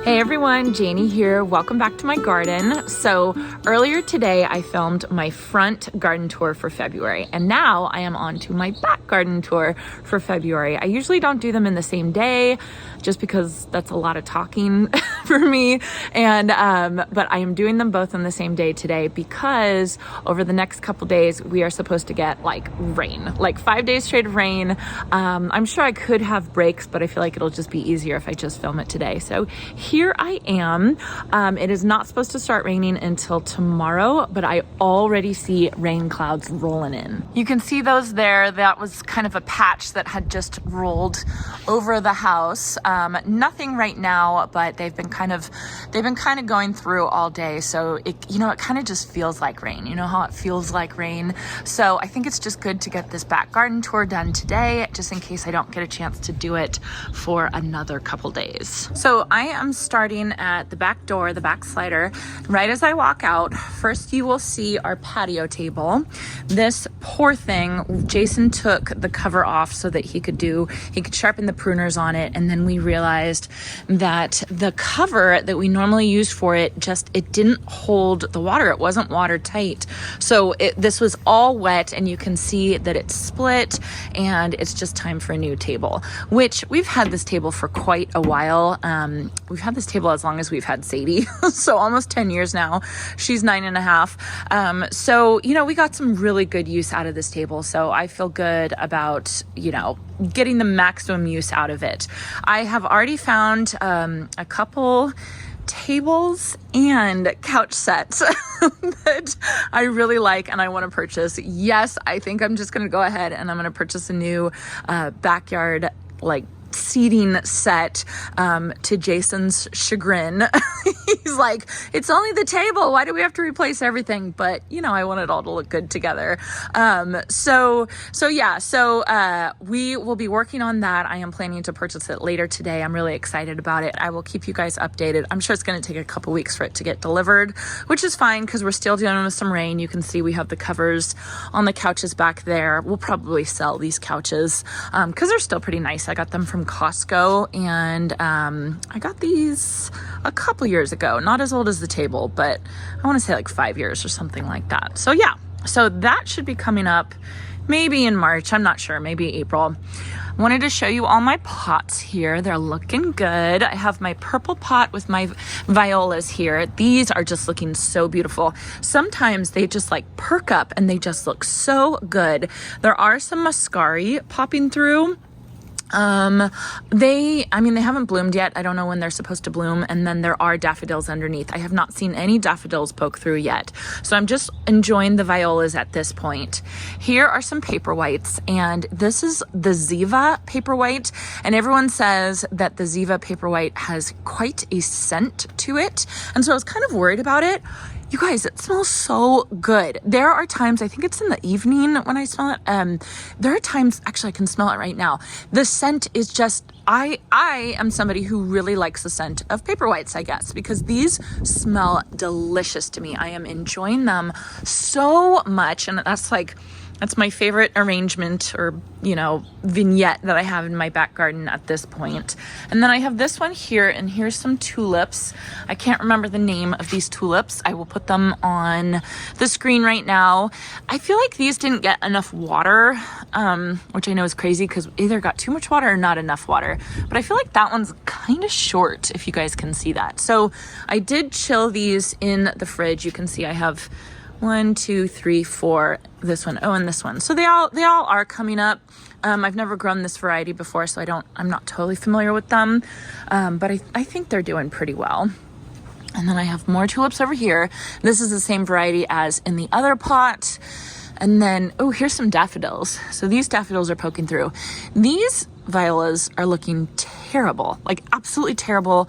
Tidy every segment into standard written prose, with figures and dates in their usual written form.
Hey everyone, Janie here. Welcome back to my garden. So earlier today I filmed my front garden tour for February, and now I am on to my back garden tour for February. I usually don't do them in the same day just because that's a lot of talking for me, and but I am doing them both on the same day today because over the next couple days we are supposed to get like rain, like 5 days straight of rain. I'm sure I could have breaks, but I feel like it'll just be easier if I just film it today. So here I am. It is not supposed to start raining until tomorrow, but I already see rain clouds rolling in. You can see those there. That was kind of a patch that had just rolled over the house. Nothing right now, but they've been kind of going through all day. So it kind of just feels like rain. You know how it feels like rain. So I think it's just good to get this back garden tour done today, just in case I don't get a chance to do it for another couple days. So I am starting at the back door, the back slider. Right as I walk out, first you will see our patio table. This poor thing, Jason took the cover off so that he could sharpen the pruners on it, and then we realized that the cover that we normally use for it didn't hold the water. It wasn't watertight. So this was all wet, and you can see that it's split, and it's just time for a new table, which we've had this table for quite a while. We've had this table as long as we've had Sadie, so almost 10 years now. She's 9.5. So, we got some really good use out of this table. So I feel good about, getting the maximum use out of it. I have already found a couple tables and couch sets that I really like and I want to purchase. Yes, I think I'm just going to go ahead and I'm going to purchase a new backyard seating set to Jason's chagrin. He's like, it's only the table, why do we have to replace everything? But I want it all to look good together. So we will be working on that. I am planning to purchase it later today. I'm really excited about it. I will keep you guys updated. I'm sure it's going to take a couple weeks for it to get delivered, which is fine because we're still dealing with some rain. You can see we have the covers on the couches back there. We'll probably sell these couches because they're still pretty nice. I got them from Costco, and I got these a couple years ago, not as old as the table, but I want to say like 5 years or something like that. So yeah, so that should be coming up maybe in March. I'm not sure, maybe April. Wanted to show you all my pots here. They're looking good. I have my purple pot with my violas here. These are just looking so beautiful. Sometimes they just perk up and they just look so good. There are some muscari popping through. They haven't bloomed yet. I don't know when they're supposed to bloom. And then there are daffodils underneath. I have not seen any daffodils poke through yet. So I'm just enjoying the violas at this point. Here are some paper whites, and this is the Ziva paper white. And everyone says that the Ziva paper white has quite a scent to it. And so I was kind of worried about it. You guys, it smells so good. There are times, I think it's in the evening when I smell it. There are times, actually I can smell it right now. The scent is just, I am somebody who really likes the scent of paper whites, I guess, because these smell delicious to me. I am enjoying them so much. And that's my favorite arrangement or, vignette that I have in my back garden at this point. And then I have this one here, and here's some tulips. I can't remember the name of these tulips. I will put them on the screen right now. I feel like these didn't get enough water, which I know is crazy because either got too much water or not enough water. But I feel like that one's kind of short, if you guys can see that. So I did chill these in the fridge. You can see I have 1, 2, 3, 4, this one, and this one. So they all are coming up. I've never grown this variety before, so I'm not totally familiar with them. But I think they're doing pretty well. And then I have more tulips over here. This is the same variety as in the other pot. And then, here's some daffodils. So these daffodils are poking through. These violas are looking terrible, absolutely terrible.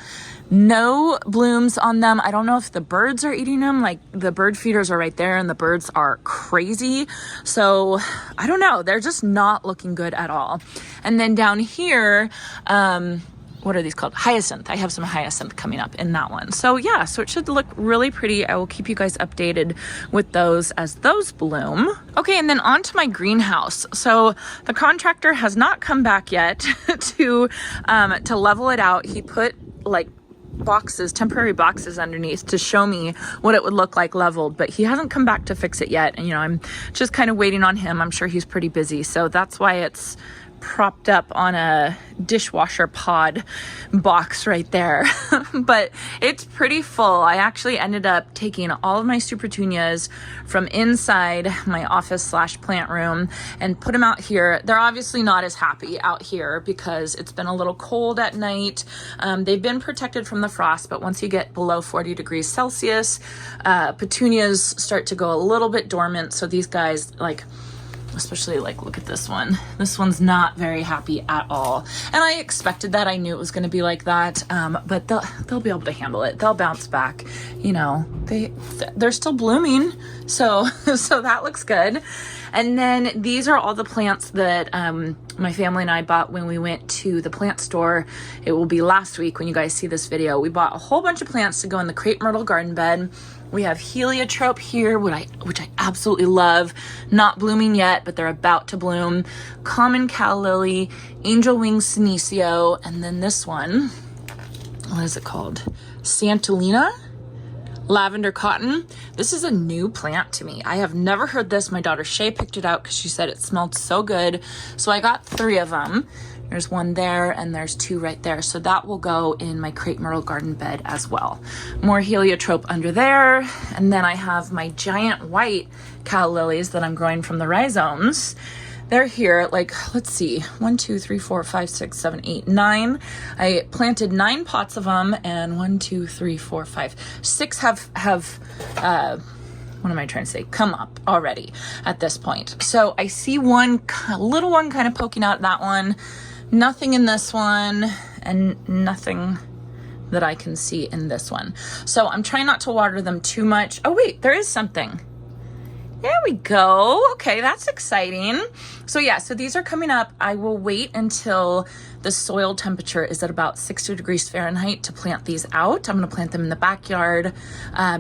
No blooms on them. I don't know if the birds are eating them. The bird feeders are right there and the birds are crazy. So I don't know. They're just not looking good at all. And then down here, what are these called? Hyacinth. I have some hyacinth coming up in that one. So yeah, so it should look really pretty. I will keep you guys updated with those as those bloom. Okay, and then on to my greenhouse. So the contractor has not come back yet to level it out. He put boxes, temporary boxes underneath to show me what it would look like leveled, but he hasn't come back to fix it yet. And, you know, I'm just kind of waiting on him. I'm sure he's pretty busy. So that's why it's propped up on a dishwasher pod box right there. But it's pretty full. I actually ended up taking all of my super petunias from inside my office / plant room and put them out here. They're obviously not as happy out here because it's been a little cold at night. They've been protected from the frost, but once you get below 40 degrees Celsius, petunias start to go a little bit dormant. So these guys, like, especially like, look at this one. This one's not very happy at all. And I expected that. I knew it was going to be like that. But they'll be able to handle it. They'll bounce back. You know, they're still blooming. So that looks good. And then these are all the plants that my family and I bought when we went to the plant store. It will be last week when you guys see this video. We bought a whole bunch of plants to go in the crepe myrtle garden bed. We have heliotrope here, which I absolutely love. Not blooming yet, but they're about to bloom. Common calla lily, angel wing senecio, and then this one, what is it called? Santolina? Lavender cotton. This is a new plant to me. I have never heard this. My daughter Shay picked it out because she said it smelled so good. So I got 3 of them. There's one there and there's 2 right there. So that will go in my crepe myrtle garden bed as well. More heliotrope under there. And then I have my giant white calla lilies that I'm growing from the rhizomes. They're here, like, let's see, 1, 2, 3, 4, 5, 6, 7, 8, 9. I planted 9 pots of them, and 1, 2, 3, 4, 5, 6 have what am I trying to say? Come up already at this point. So I see one little one kind of poking out that one. Nothing in this one, and nothing that I can see in this one. So I'm trying not to water them too much. Oh wait, there is something. There we go. Okay, that's exciting. So yeah, so these are coming up. I will wait until the soil temperature is at about 60 degrees Fahrenheit to plant these out. I'm gonna plant them in the backyard,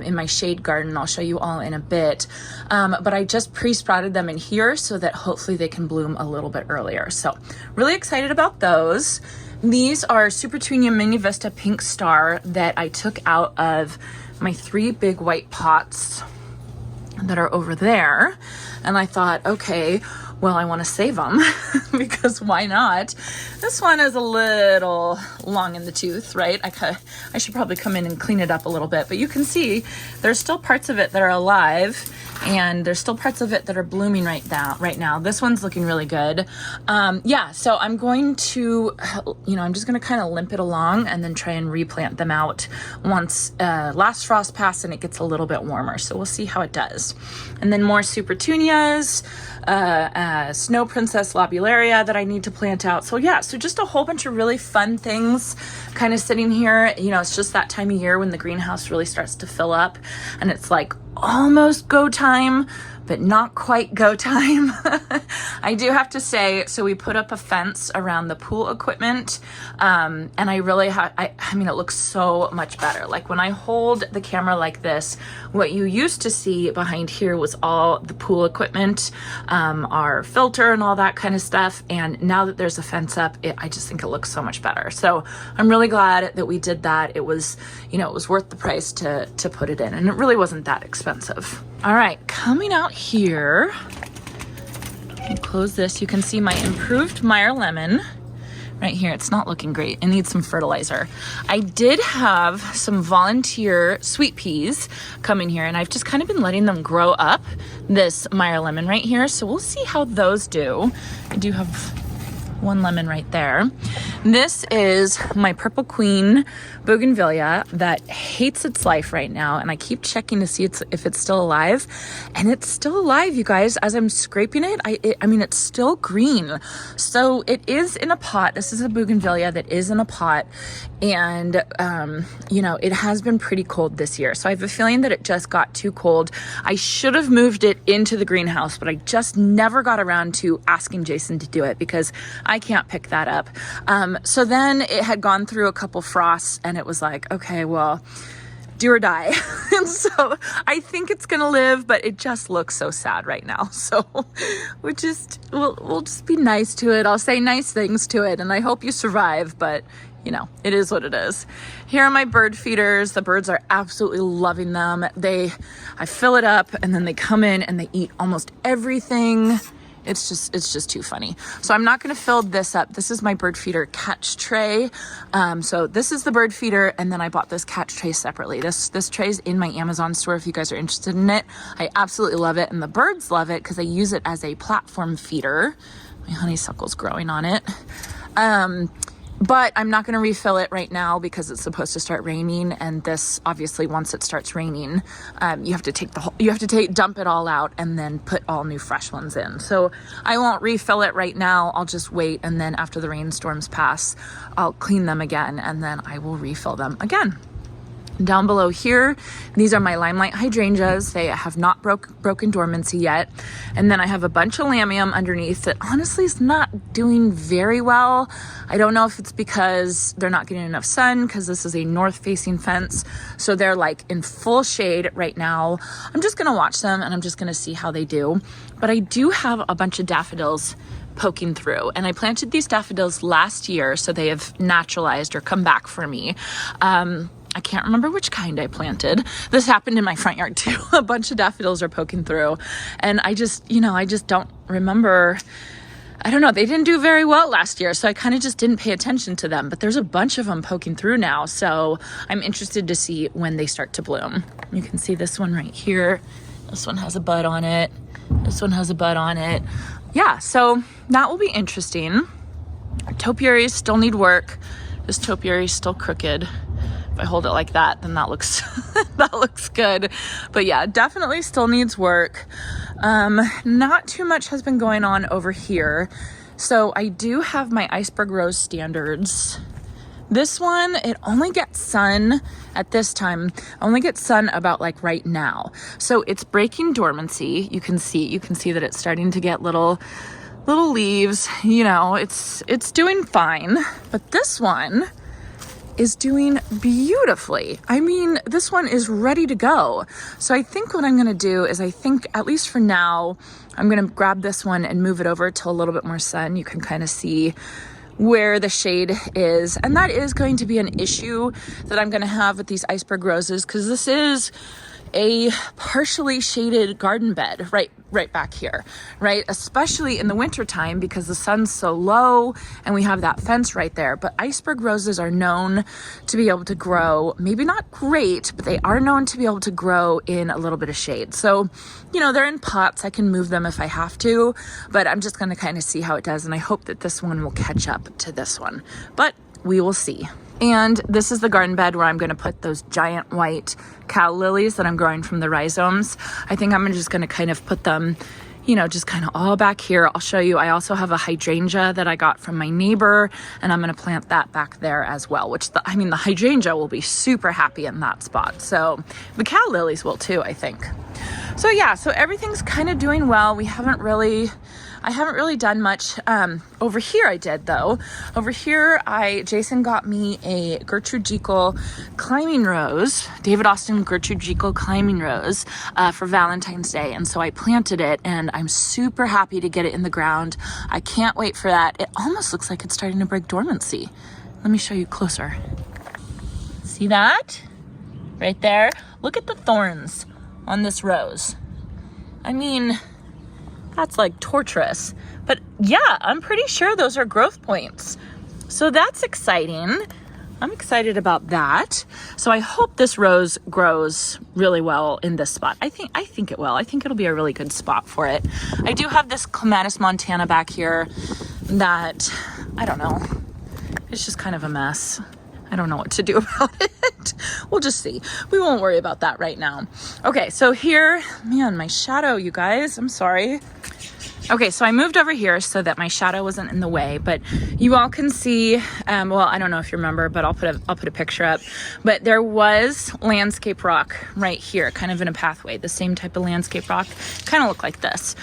in my shade garden. I'll show you all in a bit. But I just pre-sprouted them in here so that hopefully they can bloom a little bit earlier. So really excited about those. These are Super Petunia Mini Vista Pink Star that I took out of my 3 big white pots that are over there. And I thought, okay, well, I want to save them because why not? This one is a little long in the tooth, right? I should probably come in and clean it up a little bit, but you can see there's still parts of it that are alive and there's still parts of it that are blooming right now. This one's looking really good. Yeah, so I'm going to, I'm just going to kind of limp it along and then try and replant them out once last frost passed and it gets a little bit warmer. So we'll see how it does. And then more Super Petunias, Snow Princess Lobularia that I need to plant out. So yeah, so just a whole bunch of really fun things kind of sitting here. You know, it's just that time of year when the greenhouse really starts to fill up and it's like almost go time, but not quite go time. I do have to say, so we put up a fence around the pool equipment, and I really I mean, it looks so much better. Like when I hold the camera like this, what you used to see behind here was all the pool equipment, our filter and all that kind of stuff. And now that there's a fence up, I just think it looks so much better. So I'm really glad that we did that. It was, it was worth the price to put it in, and it really wasn't that expensive. All right, coming out here, and close this, you can see my improved Meyer lemon right here. It's not looking great. It needs some fertilizer. I did have some volunteer sweet peas come in here, and I've just kind of been letting them grow up, this Meyer lemon right here. So we'll see how those do. I do have 1 lemon right there. This is my Purple Queen bougainvillea that hates its life right now, and I keep checking to see if it's still alive, and it's still alive, you guys. As I'm scraping it, I mean, it's still green. So it is in a pot. This is a bougainvillea that is in a pot, and it has been pretty cold this year, so I have a feeling that it just got too cold. I should have moved it into the greenhouse, but I just never got around to asking Jason to do it because I can't pick that up. So then it had gone through a couple frosts, and it was like, okay, well, do or die. And so I think it's gonna live, but it just looks so sad right now. So we'll just be nice to it. I'll say nice things to it, and I hope you survive, but you know, it is what it is. Here are my bird feeders. The birds are absolutely loving them. I fill it up and then they come in and they eat almost everything. It's just too funny. So I'm not going to fill this up. This is my bird feeder catch tray. So this is the bird feeder, and then I bought this catch tray separately. This tray is in my Amazon store if you guys are interested in it. I absolutely love it, and the birds love it because I use it as a platform feeder. My honeysuckle's growing on it. But I'm not going to refill it right now because it's supposed to start raining, and this obviously once it starts raining, you have to dump it all out and then put all new fresh ones in. So I won't refill it right now. I'll just wait, and then after the rainstorms pass, I'll clean them again and then I will refill them again. Down below here, these are my limelight hydrangeas. They have not broken dormancy yet. And then I have a bunch of lamium underneath that honestly is not doing very well. I don't know if it's because they're not getting enough sun, because this is a north facing fence. So they're like in full shade right now. I'm just gonna watch them and I'm just gonna see how they do. But I do have a bunch of daffodils poking through, and I planted these daffodils last year, so they have naturalized or come back for me. I can't remember which kind I planted. This happened in my front yard too. A bunch of daffodils are poking through, and I just don't remember. I don't know, they didn't do very well last year, so I kind of just didn't pay attention to them, but there's a bunch of them poking through now, so I'm interested to see when they start to bloom. You can see this one right here. This one has a bud on it. This one has a bud on it. Yeah, so that will be interesting. Our topiaries still need work. This topiary is still crooked. If I hold it like that, then that looks that looks good. But yeah, definitely still needs work. Not too much has been going on over here. So I do have my iceberg rose standards. This one, it only gets sun at this time, only gets sun about like right now. So it's breaking dormancy. You can see that it's starting to get little leaves, you know, it's doing fine. But this one is doing beautifully. I mean, this one is ready to go. So I think what I'm gonna do is at least for now, I'm gonna grab this one and move it over to a little bit more sun. You can kind of see where the shade is. And that is going to be an issue that I'm gonna have with these iceberg roses, because this is a partially shaded garden bed right back here, right? Especially in the winter time because the sun's so low and we have that fence right there. But iceberg roses are known to be able to grow, maybe not great, but they are known to be able to grow in a little bit of shade. So, you know, they're in pots. I can move them if I have to, but I'm just going to kind of see how it does. And I hope that this one will catch up to this one, but we will see. And this is the garden bed where I'm going to put those giant white calla lilies that I'm growing from the rhizomes. I think I'm just going to kind of put them, you know, just kind of all back here. I'll show you. I also have a hydrangea that I got from my neighbor, and I'm going to plant that back there as well, which the hydrangea will be super happy in that spot. So the calla lilies will too, I think. So yeah, so everything's kind of doing well. I haven't really done much. Over here I did though. Over here, Jason got me a Gertrude Jekyll climbing rose, David Austin Gertrude Jekyll climbing rose for Valentine's Day. And so I planted it and I'm super happy to get it in the ground. I can't wait for that. It almost looks like it's starting to break dormancy. Let me show you closer. See that? Right there? Look at the thorns on this rose. I mean, that's like torturous, but yeah, I'm pretty sure those are growth points. So that's exciting. I'm excited about that. So I hope this rose grows really well in this spot. I think it will. I think it'll be a really good spot for it. I do have this Clematis montana back here that, I don't know, it's just kind of a mess. I don't know what to do about it. We'll just see. We won't worry about that right now. Okay, so here, man, my shadow, you guys, I'm sorry. Okay, so I moved over here so that my shadow wasn't in the way, but you all can see, well, I don't know if you remember, but I'll put a picture up, but there was landscape rock right here, kind of in a pathway, the same type of landscape rock, kind of look like this.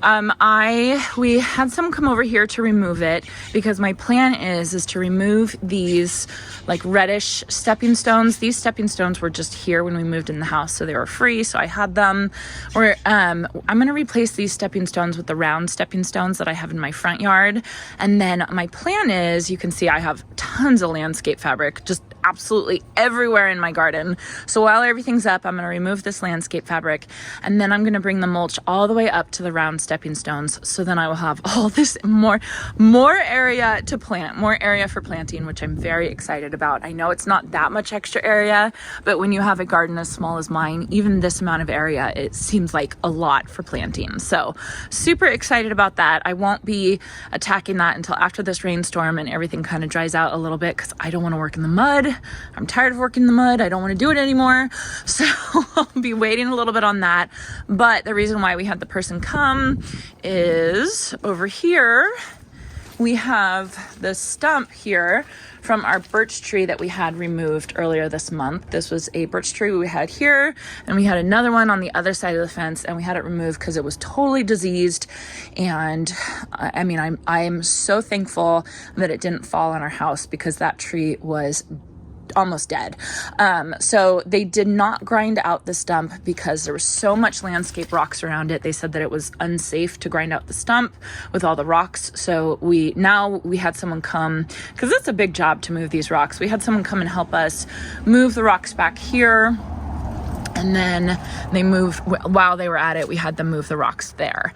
We had someone come over here to remove it because my plan is to remove these like reddish stepping stones. These stepping stones were just here when we moved in the house, so they were free, so I had them. I'm gonna replace these stepping stones with the round stepping stones that I have in my front yard. And then my plan is, you can see I have tons of landscape fabric, just absolutely everywhere in my garden. So while everything's up, I'm going to remove this landscape fabric, and then I'm going to bring the mulch all the way up to the round stepping stones. So then I will have all this more area to plant, more area for planting, which I'm very excited about. I know it's not that much extra area, but when you have a garden as small as mine, even this amount of area, it seems like a lot for planting. So super excited about that. I won't be attacking that until after this rainstorm and everything kind of dries out a little bit, because I don't want to work in the mud. I'm tired of working in the mud. I don't want to do it anymore. So I'll be waiting a little bit on that. But the reason why we had the person come is over here. We have the stump here from our birch tree that we had removed earlier this month. This was a birch tree we had here, and we had another one on the other side of the fence, and we had it removed because it was totally diseased. And I mean, I'm so thankful that it didn't fall on our house, because that tree was almost dead. So they did not grind out the stump because there was so much landscape rocks around it. They said that it was unsafe to grind out the stump with all the rocks. So we had someone come, because it's a big job to move these rocks. We had someone come and help us move the rocks back here. And then they moved, while they were at it, we had them move the rocks there.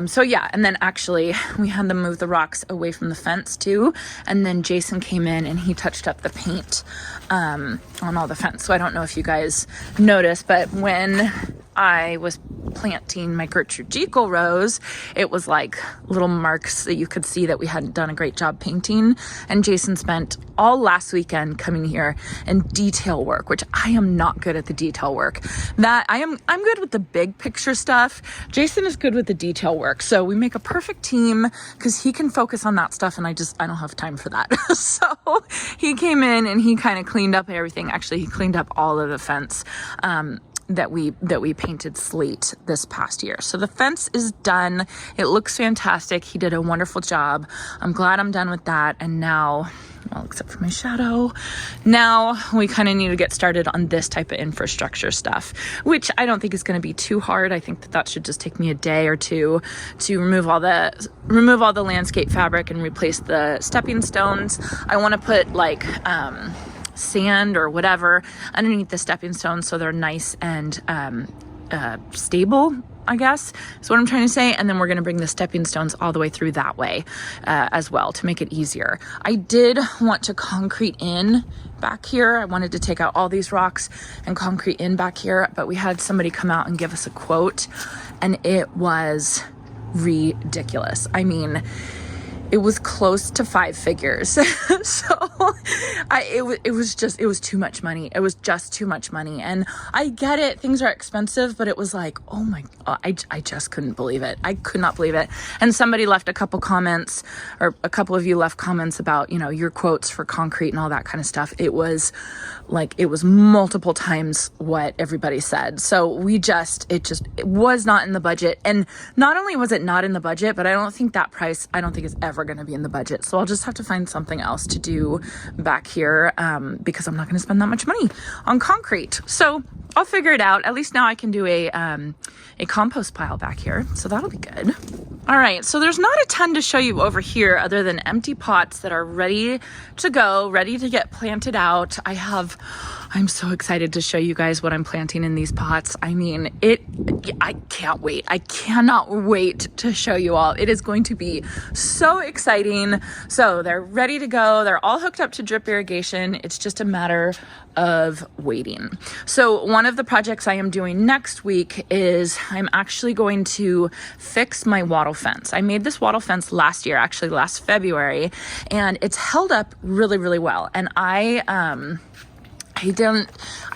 So yeah, and then actually we had them move the rocks away from the fence too. And then Jason came in and he touched up the paint on all the fence. So I don't know if you guys noticed, but when I was planting my Gertrude Jekyll rose, it was like little marks that you could see that we hadn't done a great job painting. And Jason spent all last weekend coming here and detail work, which I am not good at the detail work. That I'm good with the big picture stuff. Jason is good with the detail work. So we make a perfect team because he can focus on that stuff, and I don't have time for that. So he came in and he kind of cleaned up everything. Actually, he cleaned up all of the fence that we painted slate this past year. So the fence is done. It looks fantastic. He did a wonderful job. I'm glad I'm done with that. And now, well, except for my shadow, now we kind of need to get started on this type of infrastructure stuff, which I don't think is going to be too hard. I think that should just take me a day or two to remove all the landscape fabric and replace the stepping stones. I want to put like sand or whatever underneath the stepping stones so they're nice and stable, I guess is what I'm trying to say. And then we're going to bring the stepping stones all the way through that way as well to make it easier. I did want to concrete in back here. I wanted to take out all these rocks and concrete in back here, but we had somebody come out and give us a quote, and it was ridiculous. I mean, it was close to 5 figures. So it was too much money. It was just too much money. And I get it. Things are expensive, but it was like, oh my God, I just couldn't believe it. I could not believe it. And somebody left a couple comments, or a couple of you left comments about, your quotes for concrete and all that kind of stuff. It was multiple times what everybody said. So it was not in the budget. And not only was it not in the budget, but I don't think is ever going to be in the budget. So I'll just have to find something else to do back here because I'm not going to spend that much money on concrete. So I'll figure it out. At least now I can do a compost pile back here. So that'll be good. All right. So there's not a ton to show you over here other than empty pots that are ready to go, ready to get planted out. I'm so excited to show you guys what I'm planting in these pots. I mean, I can't wait. I cannot wait to show you all. It is going to be so exciting. So they're ready to go. They're all hooked up to drip irrigation. It's just a matter of waiting. So one of the projects I am doing next week is I'm actually going to fix my wattle fence. I made this wattle fence last year, actually last February, and it's held up really, really well. And I didn't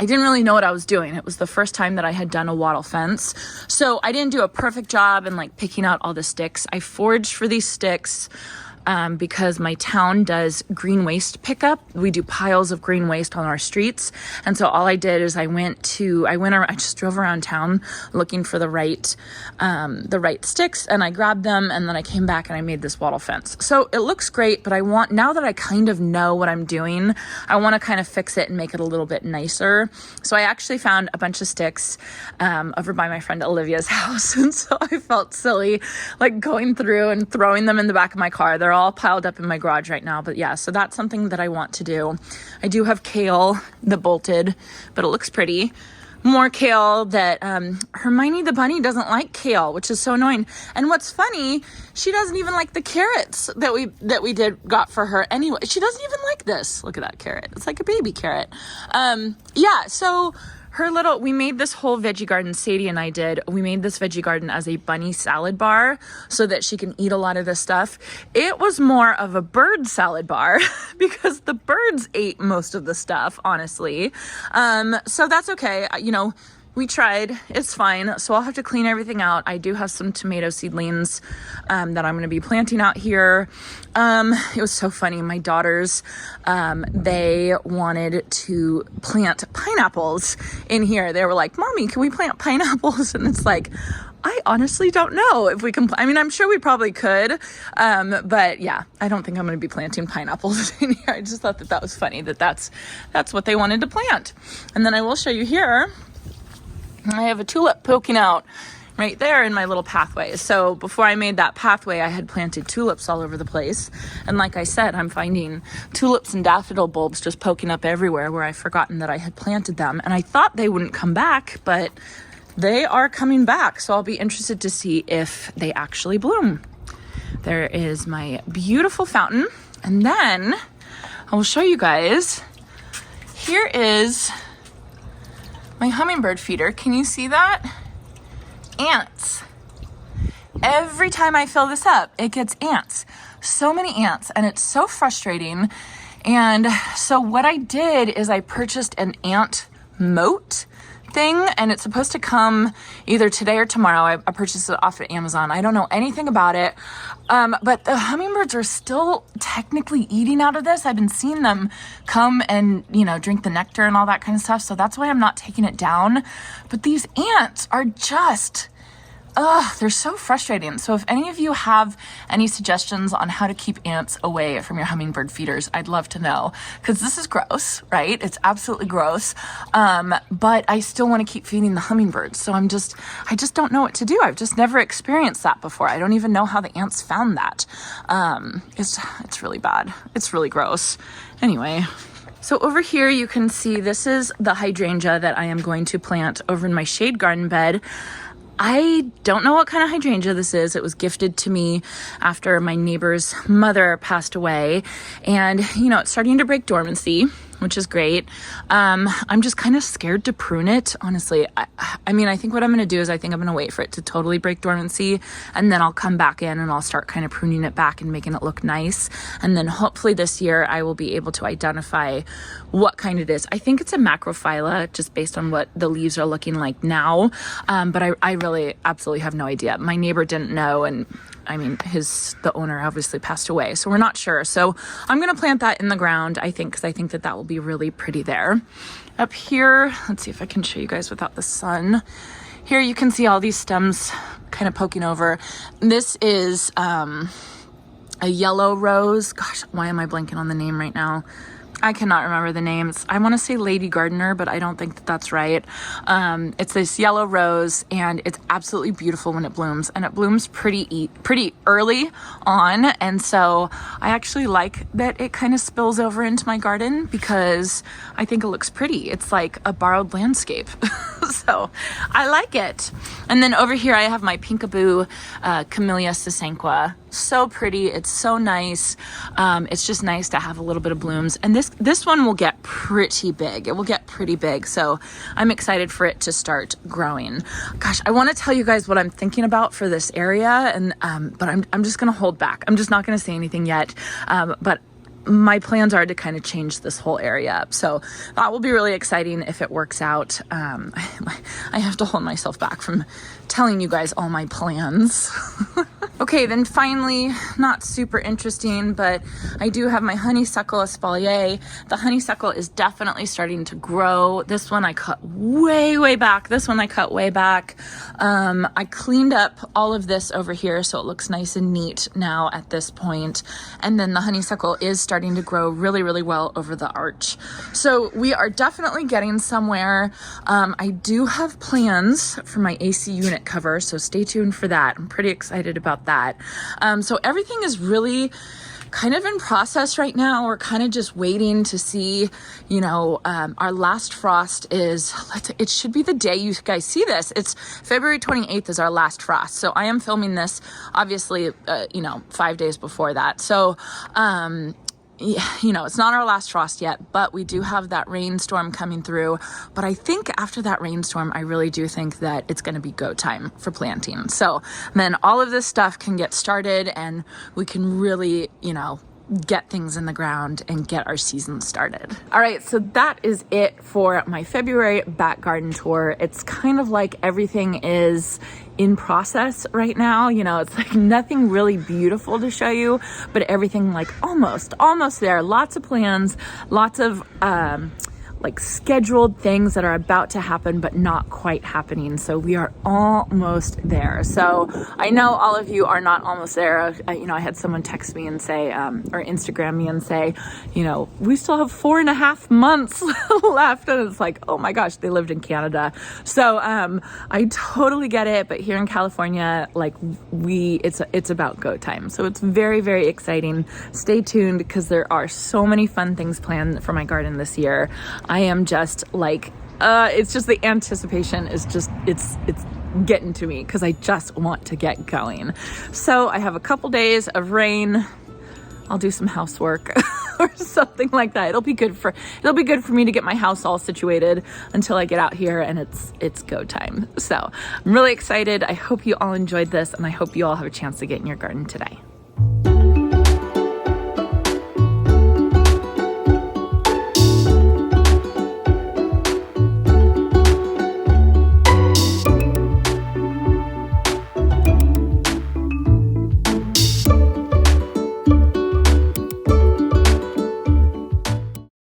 really know what I was doing. It was the first time that I had done a wattle fence. So I didn't do a perfect job in like picking out all the sticks. I foraged for these sticks because my town does green waste pickup. We do piles of green waste on our streets. And so all I did is I just drove around town looking for the right sticks, and I grabbed them, and then I came back and I made this wattle fence. So it looks great, but now that I kind of know what I'm doing, I want to kind of fix it and make it a little bit nicer. So I actually found a bunch of sticks over by my friend Olivia's house. And so I felt silly like going through and throwing them in the back of my car. They're all piled up in my garage right now. But yeah, so that's something that I want to do. I do have kale that bolted, but it looks pretty. More kale that Hermione the bunny doesn't like kale, which is so annoying. And what's funny, she doesn't even like the carrots that we got for her anyway. She doesn't even like this. Look at that carrot. It's like a baby carrot. Yeah, so we made this whole veggie garden, Sadie and I did. We made this veggie garden as a bunny salad bar so that she can eat a lot of this stuff. It was more of a bird salad bar because the birds ate most of the stuff, honestly. So that's okay. We tried, it's fine. So I'll have to clean everything out. I do have some tomato seedlings that I'm going to be planting out here. It was so funny. My daughters, they wanted to plant pineapples in here. They were like, Mommy, can we plant pineapples? And it's like, I honestly don't know if we can. I'm sure we probably could. But yeah, I don't think I'm going to be planting pineapples in here. I just thought that was funny that's what they wanted to plant. And then I will show you here. I have a tulip poking out right there in my little pathway. So before I made that pathway, I had planted tulips all over the place. And like I said, I'm finding tulips and daffodil bulbs just poking up everywhere where I've forgotten that I had planted them. And I thought they wouldn't come back, but they are coming back. So I'll be interested to see if they actually bloom. There is my beautiful fountain. And then I will show you guys, here is my hummingbird feeder. Can you see that? Ants. Every time I fill this up, it gets ants. So many ants, and it's so frustrating. And so what I did is I purchased an ant moat thing, and it's supposed to come either today or tomorrow. I purchased it off of Amazon. I don't know anything about it. But the hummingbirds are still technically eating out of this. I've been seeing them come and, drink the nectar and all that kind of stuff. So that's why I'm not taking it down. But these ants are just, they're so frustrating. So if any of you have any suggestions on how to keep ants away from your hummingbird feeders, I'd love to know, because this is gross, right? It's absolutely gross. But I still want to keep feeding the hummingbirds. So I just don't know what to do. I've just never experienced that before. I don't even know how the ants found that. It's really bad. It's really gross. Anyway. So over here you can see this is the hydrangea that I am going to plant over in my shade garden bed. I don't know what kind of hydrangea this is. It was gifted to me after my neighbor's mother passed away. And, it's starting to break dormancy, which is great. I'm just kind of scared to prune it, honestly. I think what I'm going to do is I'm going to wait for it to totally break dormancy, and then I'll come back in and I'll start kind of pruning it back and making it look nice. And then hopefully this year I will be able to identify what kind it is. I think it's a macrophylla, just based on what the leaves are looking like now. But I really absolutely have no idea. My neighbor didn't know, and the owner obviously passed away, so we're not sure. So I'm going to plant that in the ground, I think, because I think that will be really pretty there. Up here, let's see if I can show you guys without the sun. Here you can see all these stems kind of poking over. This is a yellow rose. Gosh, why am I blanking on the name right now? I cannot remember the names. I want to say Lady Gardener, but I don't think that's right. It's this yellow rose, and it's absolutely beautiful when it blooms, and it blooms pretty early on. And so I actually like that it kind of spills over into my garden because I think it looks pretty. It's like a borrowed landscape. So I like it. And then over here I have my Peekaboo Camellias Sasanqua. So pretty. It's so nice. It's just nice to have a little bit of blooms. And this one will get pretty big. It will get pretty big. So I'm excited for it to start growing. Gosh, I want to tell you guys what I'm thinking about for this area. And but I'm just going to hold back. I'm just not going to say anything yet. But my plans are to kind of change this whole area up. So that will be really exciting if it works out. I have to hold myself back from telling you guys all my plans. Okay, then finally, not super interesting, but I do have my honeysuckle espalier. The honeysuckle is definitely starting to grow. This one I cut way back. This one I cut way back. I cleaned up all of this over here so it looks nice and neat now at this point. And then the honeysuckle is starting to grow really well over the arch. So we are definitely getting somewhere. I do have plans for my AC unit cover, so stay tuned for that. I'm pretty excited about that. So everything is really kind of in process right now. We're kind of just waiting to see, you know, our last frost is, it should be the day you guys see this. It's February 28th is our last frost. So I am filming this obviously, you know, 5 days before that. So, you know, it's not our last frost yet, but we do have that rainstorm coming through. But I think after that rainstorm, I really do think that it's going to be go time for planting. So then all of this stuff can get started and we can really, you know, get things in the ground and get our season started. All right, so that is it for my February back garden tour. It's kind of like everything is in process right now. You know, it's like nothing really beautiful to show you, but everything like almost there. Lots of plans, lots of like scheduled things that are about to happen but not quite happening. So we are almost there. So I know all of you are not almost there. You know, I had someone text me and say, or Instagram me and say, you know, we still have 4.5 months left. And it's like, oh my gosh, they lived in Canada. So I totally get it. But here in California, like it's about go time. So it's very exciting. Stay tuned because there are so many fun things planned for my garden this year. I am just like, it's just the anticipation is just, it's getting to me because I just want to get going. So I have a couple days of rain. I'll do some housework or something like that. It'll be good for me to get my house all situated until I get out here and it's go time. So I'm really excited. I hope you all enjoyed this and I hope you all have a chance to get in your garden today.